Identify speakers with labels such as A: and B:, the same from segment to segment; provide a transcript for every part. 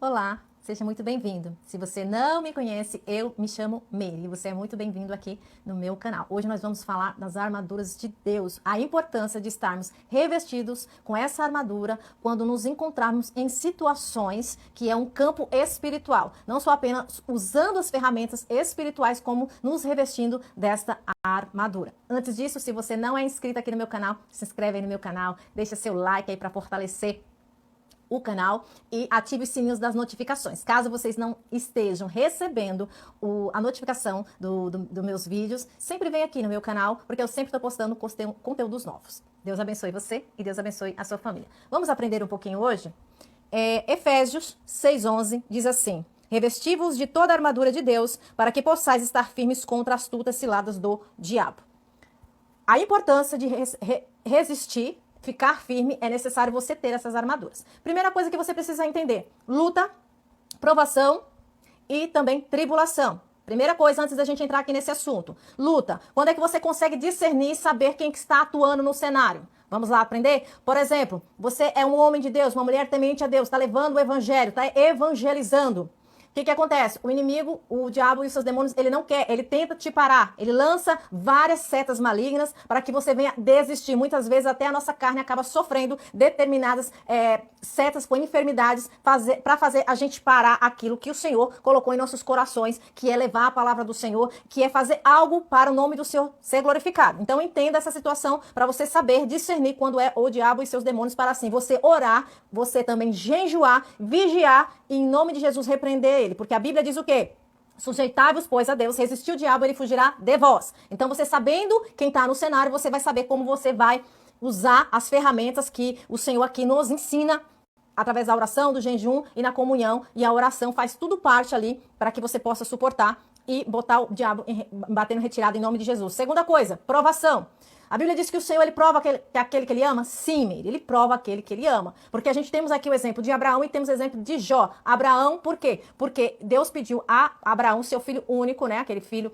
A: Olá, seja muito bem-vindo. Se você não me conhece, eu me chamo Meire e você é muito bem-vindo aqui no meu canal. Hoje nós vamos falar das armaduras de Deus, a importância de estarmos revestidos com essa armadura quando nos encontrarmos em situações que é um campo espiritual. Não só apenas usando as ferramentas espirituais, como nos revestindo desta armadura. Antes disso, se você não é inscrito aqui no meu canal, se inscreve aí no meu canal, deixa seu like aí para fortalecer o canal e ative os sininhos das notificações. Caso vocês não estejam recebendo a notificação dos meus vídeos, sempre vem aqui no meu canal, porque eu sempre estou postando conteúdos novos. Deus abençoe você e Deus abençoe a sua família. Vamos aprender um pouquinho hoje? Efésios 6:11 diz assim: revesti-vos de toda a armadura de Deus, para que possais estar firmes contra as astutas ciladas do diabo. A importância de resistir, ficar firme, é necessário você ter essas armaduras. Primeira coisa que você precisa entender: luta, provação e também tribulação. Primeira coisa, antes da gente entrar aqui nesse assunto: luta. Quando é que você consegue discernir e saber quem que está atuando no cenário? Vamos lá aprender? Por exemplo, você é um homem de Deus, uma mulher temente a Deus, está levando o evangelho, está evangelizando. O que acontece? O inimigo, o diabo e os seus demônios, ele não quer, ele tenta te parar. Ele lança várias setas malignas para que você venha desistir. Muitas vezes até a nossa carne acaba sofrendo determinadas setas com enfermidades para fazer a gente parar aquilo que o Senhor colocou em nossos corações, que é levar a palavra do Senhor, que é fazer algo para o nome do Senhor ser glorificado. Então entenda essa situação para você saber discernir quando é o diabo e seus demônios, para assim você orar, você também jejuar, vigiar e em nome de Jesus repreender ele. Porque a Bíblia diz o quê? Sujeitai-vos, pois, a Deus, resistir o diabo, ele fugirá de vós. Então, você sabendo quem está no cenário, você vai saber como você vai usar as ferramentas que o Senhor aqui nos ensina através da oração, do jejum e na comunhão. E a oração faz tudo parte ali para que você possa suportar e botar o diabo batendo retirada em nome de Jesus. Segunda coisa, provação. A Bíblia diz que o Senhor, ele prova aquele que ele ama? Sim, ele prova aquele que ele ama. Porque a gente temos aqui o exemplo de Abraão e temos o exemplo de Jó. Abraão, por quê? Porque Deus pediu a Abraão, seu filho único, né? Aquele filho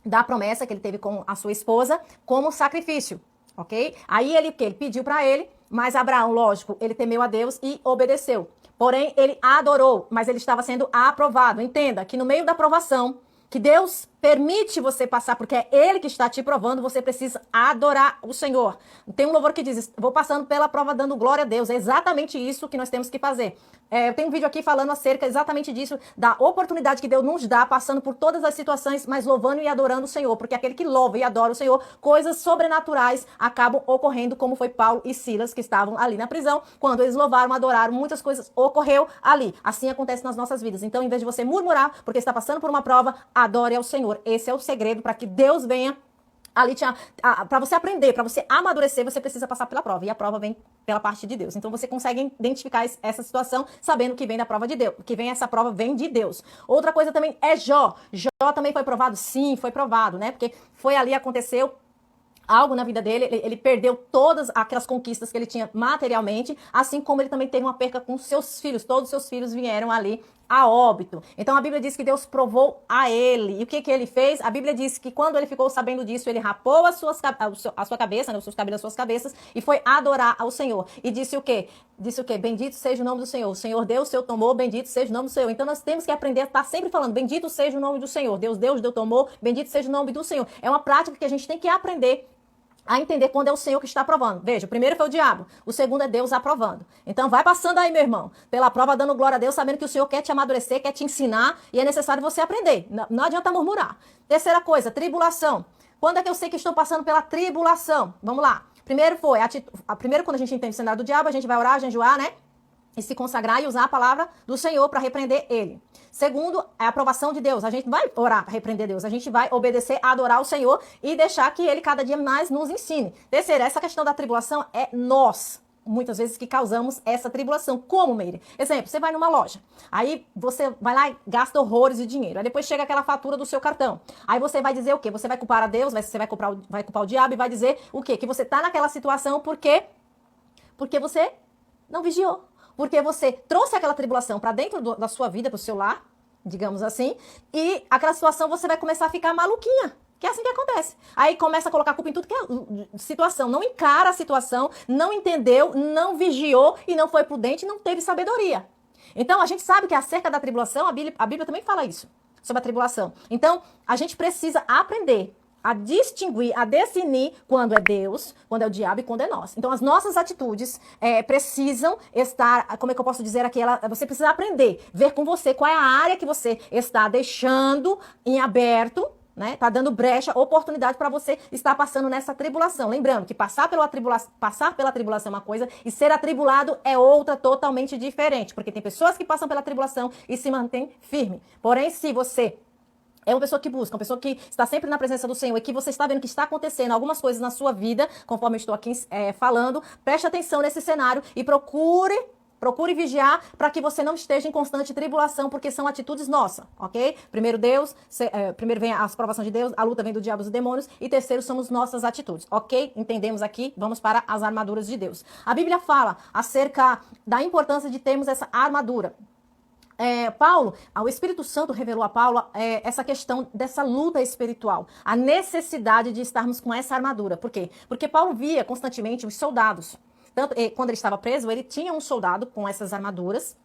A: da promessa que ele teve com a sua esposa, como sacrifício, ok? Aí ele pediu para ele, mas Abraão, lógico, ele temeu a Deus e obedeceu. Porém, ele adorou, mas ele estava sendo aprovado. Entenda que no meio da provação, que Deus permite você passar, porque é Ele que está te provando, você precisa adorar o Senhor. Tem um louvor que diz: vou passando pela prova dando glória a Deus. É exatamente isso que nós temos que fazer. Eu tenho um vídeo aqui falando acerca exatamente disso, da oportunidade que Deus nos dá, passando por todas as situações, mas louvando e adorando o Senhor. Porque aquele que louva e adora o Senhor, coisas sobrenaturais acabam ocorrendo, como foi Paulo e Silas, que estavam ali na prisão. Quando eles louvaram, adoraram, muitas coisas ocorreu ali. Assim acontece nas nossas vidas. Então, em vez de você murmurar, porque está passando por uma prova, adore ao Senhor. Esse é o segredo para que Deus venha ali para você aprender, para você amadurecer, você precisa passar pela prova. E a prova vem pela parte de Deus. Então você consegue identificar essa situação sabendo que vem da prova de Deus, que vem essa prova vem de Deus. Outra coisa também é Jó. Jó também foi provado? Sim, foi provado, né? Porque foi ali, aconteceu algo na vida dele, ele perdeu todas aquelas conquistas que ele tinha materialmente, assim como ele também teve uma perca com seus filhos. Todos os seus filhos vieram ali a óbito. Então a Bíblia diz que Deus provou a ele. E o que ele fez? A Bíblia diz que quando ele ficou sabendo disso, ele rapou a sua cabeça, né, os seus cabelos das suas cabeças, e foi adorar ao Senhor. E disse o quê? Disse o quê? Bendito seja o nome do Senhor. O Senhor deu, o Senhor tomou, bendito seja o nome do Senhor. Então nós temos que aprender a estar sempre falando: bendito seja o nome do Senhor. Deus deu, Deus tomou, bendito seja o nome do Senhor. É uma prática que a gente tem que aprender a entender quando é o Senhor que está aprovando. Veja, o primeiro foi o diabo, o segundo é Deus aprovando. Então vai passando aí, meu irmão, pela prova, dando glória a Deus, sabendo que o Senhor quer te amadurecer, quer te ensinar, e é necessário você aprender. Não adianta murmurar. Terceira coisa, tribulação. Quando é que eu sei que estou passando pela tribulação? Vamos lá. Primeiro quando a gente entende o cenário do diabo, a gente vai orar, jejuar, né? E se consagrar e usar a palavra do Senhor para repreender ele. Segundo, é a aprovação de Deus. A gente vai orar para repreender Deus. A gente vai obedecer, adorar o Senhor e deixar que Ele cada dia mais nos ensine. Terceiro, essa questão da tribulação é nós, muitas vezes, que causamos essa tribulação. Como, Meire? Exemplo, você vai numa loja. Aí você vai lá e gasta horrores de dinheiro. Aí depois chega aquela fatura do seu cartão. Aí você vai dizer o quê? Você vai culpar a Deus, você vai culpar o diabo e vai dizer o quê? Que você está naquela situação porque você não vigiou. Porque você trouxe aquela tribulação para dentro da sua vida, para o seu lar, digamos assim, e aquela situação você vai começar a ficar maluquinha. Que é assim que acontece. Aí começa a colocar a culpa em tudo que é situação. Não encara a situação, não entendeu, não vigiou e não foi prudente, não teve sabedoria. Então, a gente sabe que acerca da tribulação, a Bíblia também fala isso, sobre a tribulação. Então, a gente precisa aprender a distinguir, a definir quando é Deus, quando é o diabo e quando é nós. Então, as nossas atitudes precisam estar, como é que eu posso dizer aqui? Você precisa aprender, ver com você qual é a área que você está deixando em aberto, né? Tá dando brecha, oportunidade para você estar passando nessa tribulação. Lembrando que passar pela tribulação é uma coisa e ser atribulado é outra totalmente diferente. Porque tem pessoas que passam pela tribulação e se mantêm firme. Porém, se você é uma pessoa que busca, uma pessoa que está sempre na presença do Senhor e que você está vendo que está acontecendo algumas coisas na sua vida, conforme eu estou aqui falando, preste atenção nesse cenário e procure vigiar para que você não esteja em constante tribulação, porque são atitudes nossas, ok? Primeiro primeiro vem as provações de Deus, a luta vem do diabo e dos demônios, e terceiro somos nossas atitudes, ok? Entendemos aqui, vamos para as armaduras de Deus. A Bíblia fala acerca da importância de termos essa armadura. O Espírito Santo revelou a Paulo essa questão dessa luta espiritual, a necessidade de estarmos com essa armadura. Por quê? Porque Paulo via constantemente os soldados. Tanto, quando ele estava preso, ele tinha um soldado com essas armaduras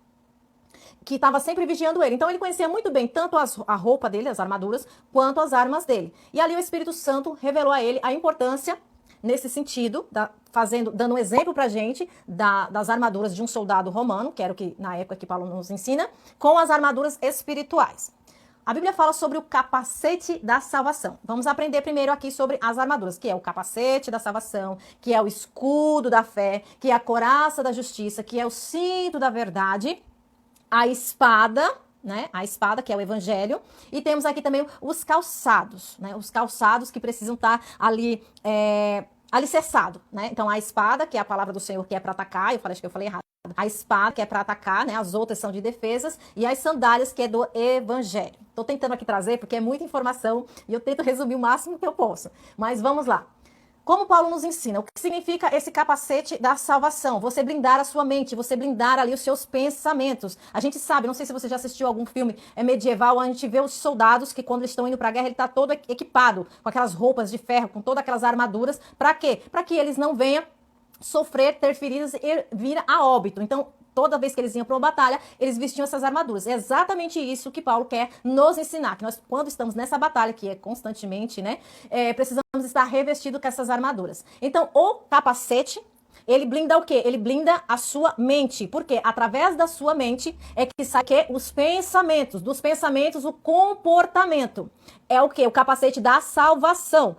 A: que estava sempre vigiando ele. Então ele conhecia muito bem tanto a roupa dele, as armaduras, quanto as armas dele. E ali o Espírito Santo revelou a ele a importância nesse sentido, dando um exemplo pra gente das armaduras de um soldado romano, que era o que na época que Paulo nos ensina, com as armaduras espirituais. A Bíblia fala sobre o capacete da salvação. Vamos aprender primeiro aqui sobre as armaduras, que é o capacete da salvação, que é o escudo da fé, que é a couraça da justiça, que é o cinto da verdade, a espada, né? A espada, que é o evangelho, e temos aqui também os calçados, né? Os calçados que precisam estar ali alicerçado, né? Então a espada, que é a palavra do Senhor, que é para atacar, acho que eu falei errado. A espada, que é para atacar, né? As outras são de defesas, e as sandálias, que é do evangelho. Tô tentando aqui trazer, porque é muita informação, e eu tento resumir o máximo que eu posso. Mas vamos lá. Como Paulo nos ensina, o que significa esse capacete da salvação? Você blindar a sua mente, você blindar ali os seus pensamentos. A gente sabe, não sei se você já assistiu algum filme medieval, a gente vê os soldados que quando eles estão indo para a guerra, ele está todo equipado, com aquelas roupas de ferro, com todas aquelas armaduras. Para quê? Para que eles não venham sofrer, ter feridas e vir a óbito. Então, toda vez que eles iam para uma batalha, eles vestiam essas armaduras. É exatamente isso que Paulo quer nos ensinar, que nós, quando estamos nessa batalha, que é constantemente, né, precisamos estar revestidos com essas armaduras. Então, o capacete, ele blinda o quê? Ele blinda a sua mente. Por quê? Através da sua mente é que sai os pensamentos. Dos pensamentos, o comportamento. É o quê? O capacete da salvação.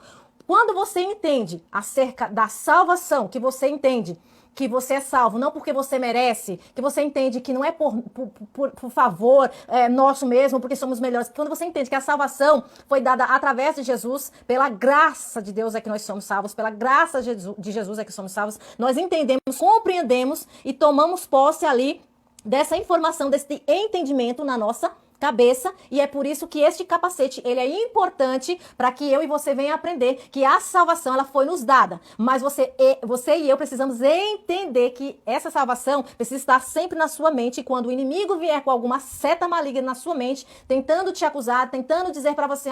A: Quando você entende acerca da salvação, que você entende que você é salvo, não porque você merece, que você entende que não é por favor nosso mesmo, porque somos melhores. Quando você entende que a salvação foi dada através de Jesus, pela graça de Deus é que nós somos salvos, pela graça de Jesus é que somos salvos, nós entendemos, compreendemos e tomamos posse ali dessa informação, desse entendimento na nossa cabeça, e é por isso que este capacete, ele é importante para que eu e você venham aprender que a salvação, ela foi nos dada, mas você e eu precisamos entender que essa salvação precisa estar sempre na sua mente, e quando o inimigo vier com alguma seta maligna na sua mente, tentando te acusar, tentando dizer para você,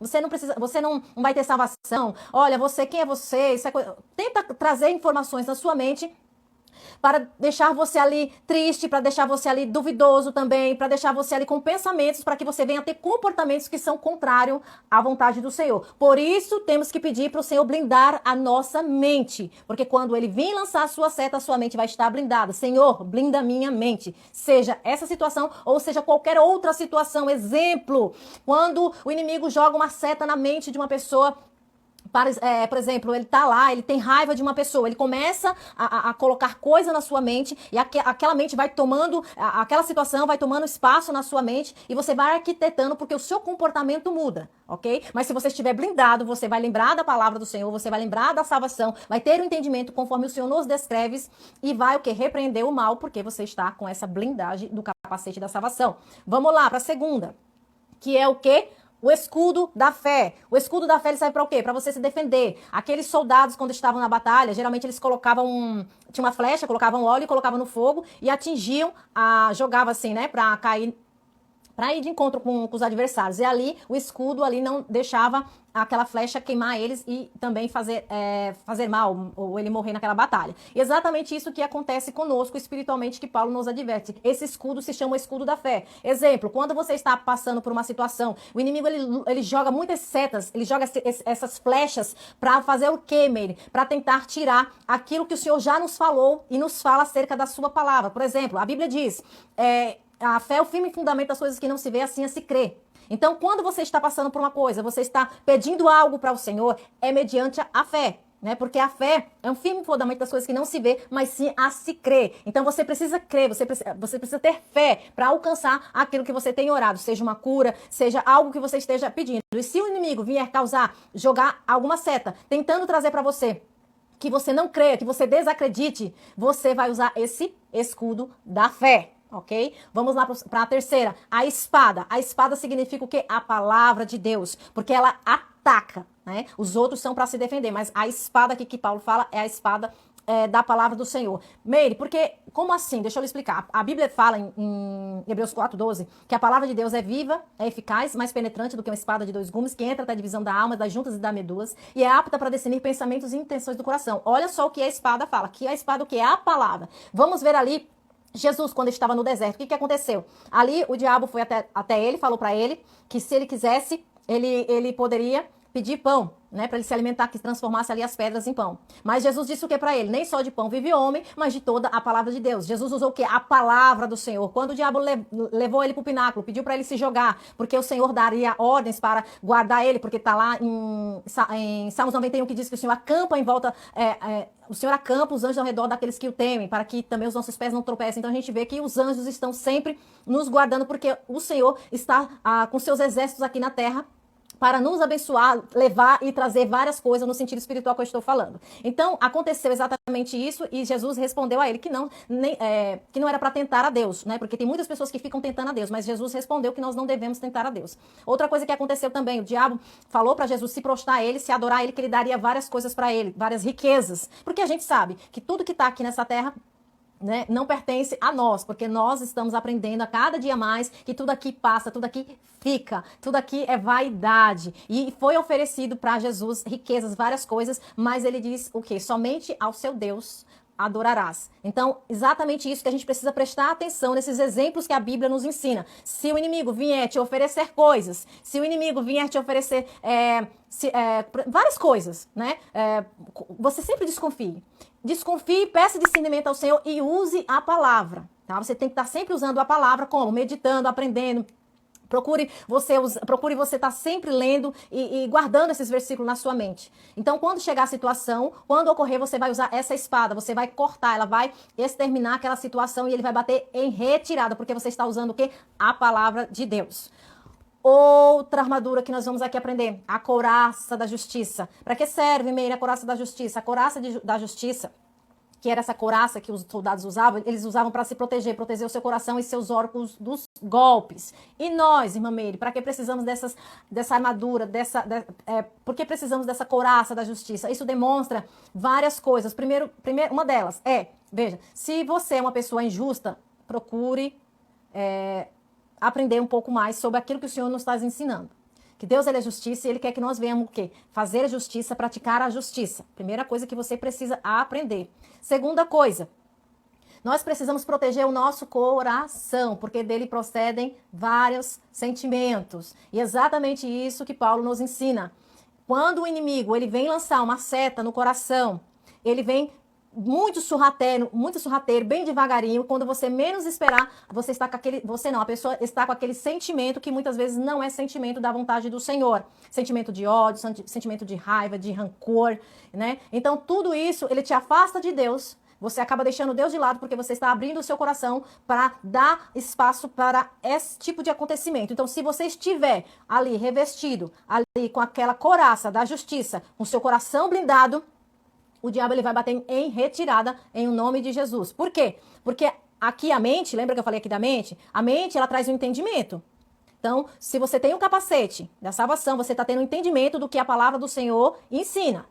A: você não precisa, você não vai ter salvação, olha, quem é você, isso é tenta trazer informações na sua mente para deixar você ali triste, para deixar você ali duvidoso também, para deixar você ali com pensamentos, para que você venha ter comportamentos que são contrários à vontade do Senhor. Por isso, temos que pedir para o Senhor blindar a nossa mente, porque quando Ele vir lançar a sua seta, a sua mente vai estar blindada. Senhor, blinda a minha mente. Seja essa situação ou seja qualquer outra situação. Exemplo, quando o inimigo joga uma seta na mente de uma pessoa, por exemplo, ele tá lá, ele tem raiva de uma pessoa, ele começa a colocar coisa na sua mente e aquela mente vai tomando, aquela situação vai tomando espaço na sua mente e você vai arquitetando porque o seu comportamento muda, ok? Mas se você estiver blindado, você vai lembrar da palavra do Senhor, você vai lembrar da salvação, vai ter o entendimento conforme o Senhor nos descreve e vai o quê? Repreender o mal porque você está com essa blindagem do capacete da salvação. Vamos lá para a segunda, que é o quê? O escudo da fé. O escudo da fé ele serve para o quê? Para você se defender. Aqueles soldados, quando estavam na batalha, geralmente eles colocavam, tinha uma flecha, colocavam óleo e colocavam no fogo e atingiam, jogavam assim, né, para cair para ir de encontro com os adversários. E ali, o escudo ali não deixava aquela flecha queimar eles e também fazer mal, ou ele morrer naquela batalha. E exatamente isso que acontece conosco espiritualmente, que Paulo nos adverte. Esse escudo se chama o escudo da fé. Exemplo, quando você está passando por uma situação, o inimigo ele joga muitas setas, ele joga essas flechas para fazer o quê, Meire? Para tentar tirar aquilo que o Senhor já nos falou e nos fala acerca da sua palavra. Por exemplo, a Bíblia diz, a fé é o firme fundamento das coisas que não se vê, assim a se crê. Então, quando você está passando por uma coisa, você está pedindo algo para o Senhor, é mediante a fé, né? Porque a fé é um firme fundamento das coisas que não se vê, mas sim a se crer. Então, você precisa crer, você precisa ter fé para alcançar aquilo que você tem orado, seja uma cura, seja algo que você esteja pedindo. E se o inimigo vier jogar alguma seta, tentando trazer para você que você não creia, que você desacredite, você vai usar esse escudo da fé. Ok? Vamos lá para a terceira. A espada. A espada significa o quê? A palavra de Deus. Porque ela ataca, né? Os outros são para se defender, mas a espada aqui que Paulo fala é a espada da palavra do Senhor. Meire, porque, como assim? Deixa eu lhe explicar. A Bíblia fala em Hebreus 4:12 que a palavra de Deus é viva, é eficaz, mais penetrante do que uma espada de dois gumes, que entra até a divisão da alma, das juntas e das medulas, e é apta para discernir pensamentos e intenções do coração. Olha só o que a espada fala. Que a espada, o que é a palavra. Vamos ver ali Jesus, quando estava no deserto, o que aconteceu? Ali o diabo foi até ele, falou para ele que se ele quisesse, ele poderia pedir pão, né, para ele se alimentar, que transformasse ali as pedras em pão. Mas Jesus disse o que para ele? Nem só de pão vive o homem, mas de toda a palavra de Deus. Jesus usou o que? A palavra do Senhor. Quando o diabo levou ele para o pináculo, pediu para ele se jogar, porque o Senhor daria ordens para guardar ele, porque está lá em Salmos 91 que diz que o Senhor acampa em volta, o Senhor acampa os anjos ao redor daqueles que o temem, para que também os nossos pés não tropecem. Então a gente vê que os anjos estão sempre nos guardando, porque o Senhor está com seus exércitos aqui na terra, para nos abençoar, levar e trazer várias coisas no sentido espiritual que eu estou falando. Então, aconteceu exatamente isso e Jesus respondeu a ele que não era para tentar a Deus, né? Porque tem muitas pessoas que ficam tentando a Deus, mas Jesus respondeu que nós não devemos tentar a Deus. Outra coisa que aconteceu também, o diabo falou para Jesus se prostrar a ele, se adorar a ele, que ele daria várias coisas para ele, várias riquezas. Porque a gente sabe que tudo que está aqui nessa terra, né, não pertence a nós, porque nós estamos aprendendo a cada dia mais que tudo aqui passa, tudo aqui fica, tudo aqui é vaidade. E foi oferecido para Jesus riquezas, várias coisas, mas ele diz o quê? Somente ao seu Deus adorarás. Então, exatamente isso que a gente precisa prestar atenção nesses exemplos que a Bíblia nos ensina. Se o inimigo vier te oferecer coisas, se o inimigo vier te oferecer várias coisas, né? Você sempre desconfie. Desconfie, peça discernimento ao Senhor e use a palavra. Tá? Você tem que estar sempre usando a palavra como? Meditando, aprendendo. Procure você estar sempre lendo e guardando esses versículos na sua mente. Então, quando chegar a situação, quando ocorrer, você vai usar essa espada, você vai cortar, ela vai exterminar aquela situação e ele vai bater em retirada, porque você está usando o quê? A palavra de Deus. Outra armadura que nós vamos aqui aprender, a couraça da justiça. Para que serve, Meire, a couraça da justiça? A couraça da justiça, que era essa couraça que os soldados usavam, eles usavam para se proteger o seu coração e seus órgãos dos golpes. E nós, irmã Meire, para que precisamos dessa armadura, por que precisamos dessa couraça da justiça? Isso demonstra várias coisas. Primeiro, uma delas veja, se você é uma pessoa injusta, procure aprender um pouco mais sobre aquilo que o Senhor nos está ensinando. Que Deus ele é justiça e Ele quer que nós venhamos o quê? Fazer a justiça, praticar a justiça. Primeira coisa que você precisa aprender. Segunda coisa, nós precisamos proteger o nosso coração, porque dele procedem vários sentimentos. E é exatamente isso que Paulo nos ensina. Quando o inimigo ele vem lançar uma seta no coração, ele vem muito sorrateiro, bem devagarinho, quando você menos esperar, a pessoa está com aquele sentimento que muitas vezes não é sentimento da vontade do Senhor. Sentimento de ódio, sentimento de raiva, de rancor, né? Então tudo isso, ele te afasta de Deus. Você acaba deixando Deus de lado porque você está abrindo o seu coração para dar espaço para esse tipo de acontecimento. Então, se você estiver ali revestido, ali com aquela couraça da justiça, com seu coração blindado, o diabo ele vai bater em retirada em nome de Jesus. Por quê? Porque aqui a mente, lembra que eu falei aqui da mente? A mente, ela traz um entendimento. Então, se você tem um capacete da salvação, você está tendo um entendimento do que a palavra do Senhor ensina.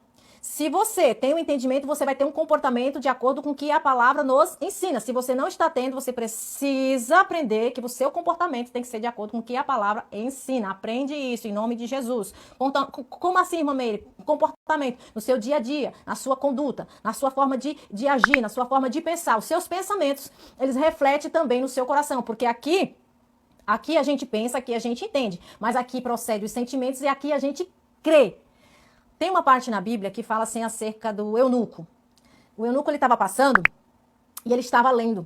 A: Se você tem um entendimento, você vai ter um comportamento de acordo com o que a palavra nos ensina. Se você não está tendo, você precisa aprender que o seu comportamento tem que ser de acordo com o que a palavra ensina. Aprende isso em nome de Jesus. Como assim, irmã Meire? Comportamento no seu dia a dia, na sua conduta, na sua forma de agir, na sua forma de pensar. Os seus pensamentos, eles refletem também no seu coração, porque aqui a gente pensa, aqui a gente entende, mas aqui procede os sentimentos e aqui a gente crê. Tem uma parte na Bíblia que fala assim acerca do eunuco. O eunuco, ele estava passando e ele estava lendo.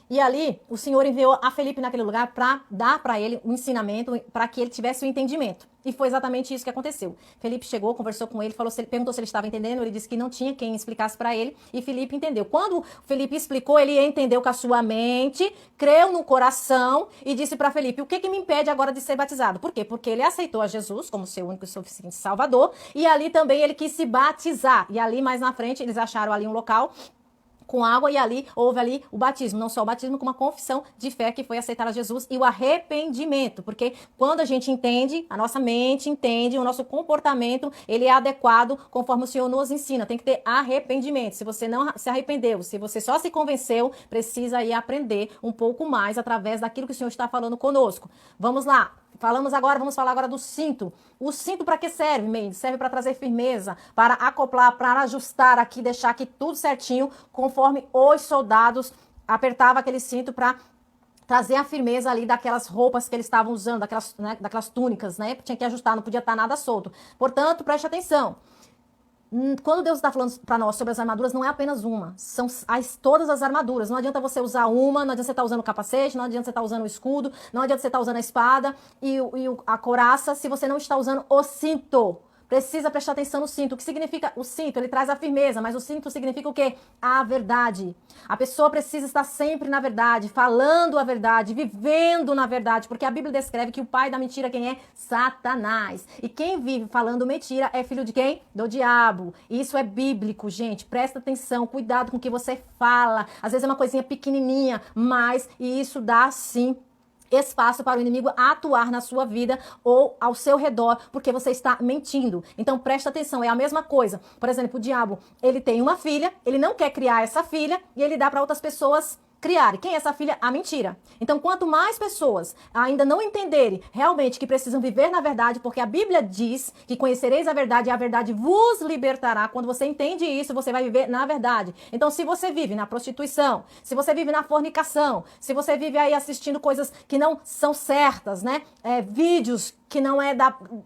A: E ali, o Senhor enviou a Felipe naquele lugar para dar para ele um ensinamento, para que ele tivesse o entendimento. E foi exatamente isso que aconteceu. Felipe chegou, conversou com ele, perguntou se ele estava entendendo, ele disse que não tinha quem explicasse para ele, e Felipe entendeu. Quando Felipe explicou, ele entendeu com a sua mente, creu no coração e disse para Felipe: o que me impede agora de ser batizado? Por quê? Porque ele aceitou a Jesus como seu único e suficiente Salvador, e ali também ele quis se batizar. E ali mais na frente, eles acharam ali um local com água, e ali houve ali o batismo, não só o batismo, como uma confissão de fé que foi aceitar a Jesus e o arrependimento, porque quando a gente entende, a nossa mente entende, o nosso comportamento, ele é adequado conforme o Senhor nos ensina, tem que ter arrependimento. Se você não se arrependeu, se você só se convenceu, precisa aí aprender um pouco mais através daquilo que o Senhor está falando conosco. Vamos lá. Vamos falar agora do cinto. O cinto para que serve, Meire? Serve para trazer firmeza, para acoplar, para ajustar aqui, deixar aqui tudo certinho, conforme os soldados apertavam aquele cinto para trazer a firmeza ali daquelas roupas que eles estavam usando, daquelas túnicas, né? Tinha que ajustar, não podia estar nada solto. Portanto, preste atenção. Quando Deus está falando para nós sobre as armaduras, não é apenas uma, são todas as armaduras. Não adianta você usar uma, não adianta você estar usando o capacete, não adianta você estar usando o escudo, não adianta você estar usando a espada e a couraça se você não está usando o cinto. Precisa prestar atenção no cinto. O que significa o cinto? Ele traz a firmeza, mas o cinto significa o quê? A verdade. A pessoa precisa estar sempre na verdade, falando a verdade, vivendo na verdade, porque a Bíblia descreve que o pai da mentira quem é? Satanás. E quem vive falando mentira é filho de quem? Do diabo. E isso é bíblico, gente. Presta atenção, cuidado com o que você fala. Às vezes é uma coisinha pequenininha, mas isso dá sim espaço para o inimigo atuar na sua vida ou ao seu redor, porque você está mentindo. Então presta atenção, é a mesma coisa. Por exemplo, o diabo, ele tem uma filha, ele não quer criar essa filha e ele dá para outras pessoas criar. Quem é essa filha? A mentira. Então, quanto mais pessoas ainda não entenderem realmente que precisam viver na verdade, porque a Bíblia diz que conhecereis a verdade e a verdade vos libertará. Quando você entende isso, você vai viver na verdade. Então, se você vive na prostituição, se você vive na fornicação, se você vive aí assistindo coisas que não são certas, né? Vídeos que não é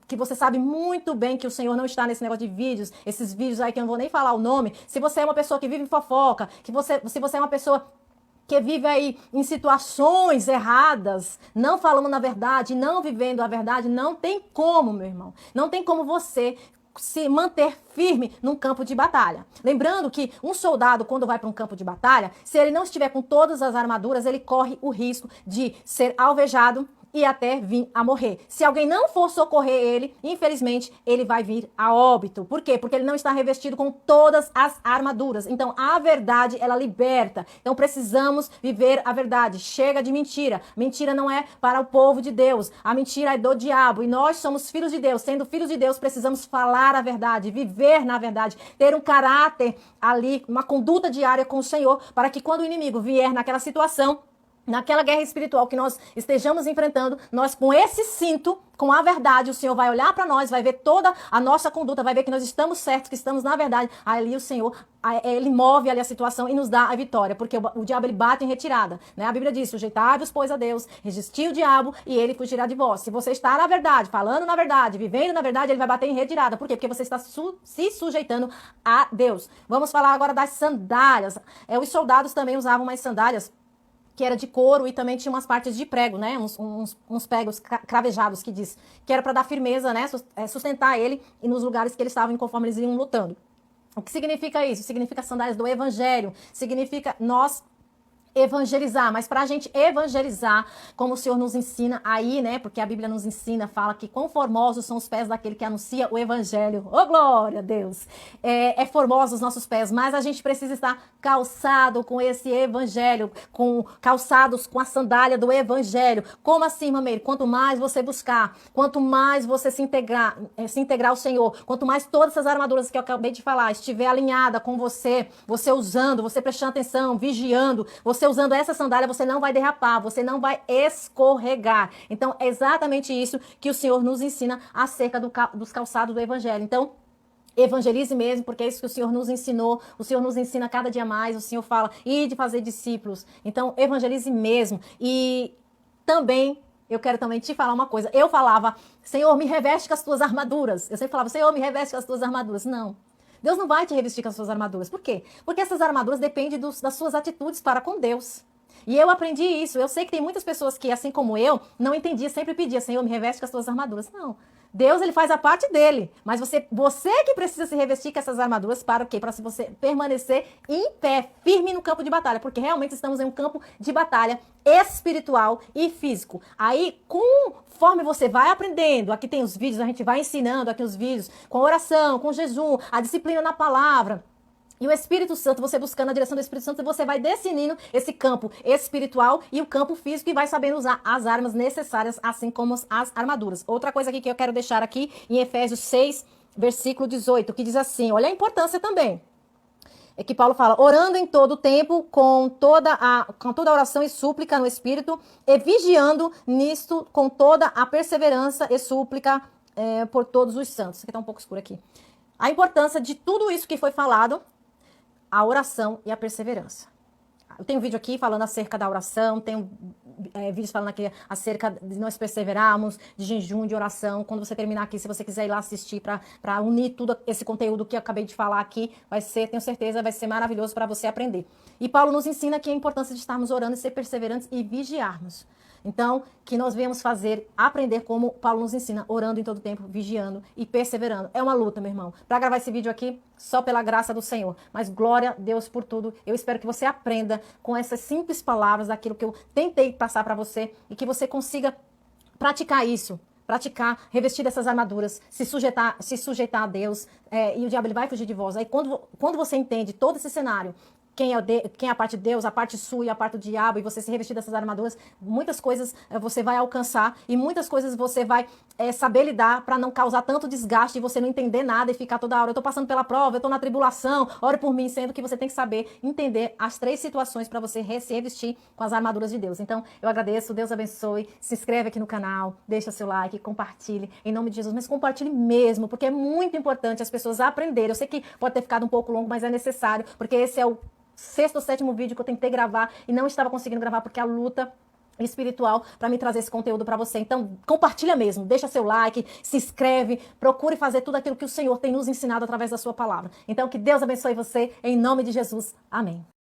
A: que você sabe muito bem que o Senhor não está nesse negócio de vídeos, esses vídeos aí que eu não vou nem falar o nome. Se você é uma pessoa que vive em fofoca, se você é uma pessoa que vive aí em situações erradas, não falando na verdade, não vivendo a verdade, não tem como, meu irmão. Não tem como você se manter firme num campo de batalha. Lembrando que um soldado, quando vai para um campo de batalha, se ele não estiver com todas as armaduras, ele corre o risco de ser alvejado e até vir a morrer. Se alguém não for socorrer ele, infelizmente, ele vai vir a óbito. Por quê? Porque ele não está revestido com todas as armaduras. Então, a verdade, ela liberta. Então, precisamos viver a verdade. Chega de mentira. Mentira não é para o povo de Deus. A mentira é do diabo. E nós somos filhos de Deus. Sendo filhos de Deus, precisamos falar a verdade, viver na verdade, ter um caráter ali, uma conduta diária com o Senhor, para que quando o inimigo vier naquela situação, naquela guerra espiritual que nós estejamos enfrentando, nós com esse cinto, com a verdade, o Senhor vai olhar para nós, vai ver toda a nossa conduta, vai ver que nós estamos certos, que estamos na verdade. Ali o Senhor, ele move ali a situação e nos dá a vitória, porque o diabo ele bate em retirada, né? A Bíblia diz: sujeitai-vos, pois, a Deus, resistir o diabo e ele fugirá de vós. Se você está na verdade, falando na verdade, vivendo na verdade, ele vai bater em retirada. Por quê? Porque você está se sujeitando a Deus. Vamos falar agora das sandálias. Os soldados também usavam umas sandálias que era de couro e também tinha umas partes de prego, né? Uns pregos cravejados que diz que era para dar firmeza, né? Sustentar ele e nos lugares que eles estavam conforme eles iam lutando. O que significa isso? Significa sandálias do Evangelho. Significa nós evangelizar, mas para a gente evangelizar, como o Senhor nos ensina aí, né, porque a Bíblia nos ensina, fala que quão formosos são os pés daquele que anuncia o evangelho, oh glória a Deus, é formosos os nossos pés, mas a gente precisa estar calçado com esse evangelho, calçados com a sandália do evangelho. Como assim, irmã Meire? Quanto mais você buscar, quanto mais você se integrar ao Senhor, quanto mais todas essas armaduras que eu acabei de falar estiver alinhada com você usando, você prestando atenção, vigiando, você usando essa sandália, você não vai derrapar, você não vai escorregar. Então, é exatamente isso que o Senhor nos ensina acerca dos calçados do evangelho. Então, evangelize mesmo, porque é isso que o Senhor nos ensinou. O Senhor nos ensina cada dia mais. O Senhor fala, de fazer discípulos. Então, evangelize mesmo. E também, eu quero também te falar uma coisa. Eu falava, Senhor, me reveste com as tuas armaduras. Eu sempre falava, Senhor, me reveste com as tuas armaduras. Não. Deus não vai te revestir com as suas armaduras. Por quê? Porque essas armaduras dependem das suas atitudes para com Deus. E eu aprendi isso. Eu sei que tem muitas pessoas que, assim como eu, não entendia, sempre pedia, Senhor, me reveste com as tuas armaduras. Não. Deus, ele faz a parte dele. Mas você que precisa se revestir com essas armaduras para o quê? Para você permanecer em pé, firme no campo de batalha. Porque realmente estamos em um campo de batalha espiritual e físico. Aí, conforme você vai aprendendo, aqui tem os vídeos, a gente vai ensinando aqui os vídeos, com oração, com jejum, a disciplina na palavra. E o Espírito Santo, você buscando a direção do Espírito Santo, você vai definindo esse campo espiritual e o campo físico e vai sabendo usar as armas necessárias, assim como as armaduras. Outra coisa aqui que eu quero deixar aqui em Efésios 6, versículo 18, que diz assim, olha a importância também. É que Paulo fala, orando em todo o tempo, com toda oração e súplica no Espírito, e vigiando nisto com toda a perseverança e súplica por todos os santos. Isso aqui tá um pouco escuro aqui. A importância de tudo isso que foi falado, a oração e a perseverança. Eu tenho um vídeo aqui falando acerca da oração, tenho vídeos falando aqui acerca de nós perseverarmos, de jejum, de oração. Quando você terminar aqui, se você quiser ir lá assistir para unir tudo esse conteúdo que eu acabei de falar aqui, tenho certeza, vai ser maravilhoso para você aprender. E Paulo nos ensina aqui a importância de estarmos orando e ser perseverantes e vigiarmos. Então, que nós venhamos aprender como Paulo nos ensina, orando em todo tempo, vigiando e perseverando. É uma luta, meu irmão. Para gravar esse vídeo aqui, só pela graça do Senhor. Mas glória a Deus por tudo. Eu espero que você aprenda com essas simples palavras, daquilo que eu tentei passar para você e que você consiga praticar isso. Revestir dessas armaduras, se sujeitar a Deus, e o diabo ele vai fugir de vós. Aí quando você entende todo esse cenário, quem é a parte de Deus, a parte sua e a parte do diabo, e você se revestir dessas armaduras, muitas coisas você vai alcançar e muitas coisas você vai saber lidar para não causar tanto desgaste e você não entender nada e ficar toda hora, eu tô passando pela prova, eu tô na tribulação, ore por mim, sendo que você tem que saber entender as 3 situações para você se revestir com as armaduras de Deus. Então, eu agradeço, Deus abençoe, se inscreve aqui no canal, deixa seu like, compartilhe, em nome de Jesus, mas compartilhe mesmo, porque é muito importante as pessoas aprenderem. Eu sei que pode ter ficado um pouco longo, mas é necessário, porque esse é o 6º ou 7º vídeo que eu tentei gravar e não estava conseguindo gravar porque a luta espiritual para me trazer esse conteúdo para você. Então, compartilha mesmo, deixa seu like, se inscreve, procure fazer tudo aquilo que o Senhor tem nos ensinado através da sua palavra. Então, que Deus abençoe você, em nome de Jesus. Amém.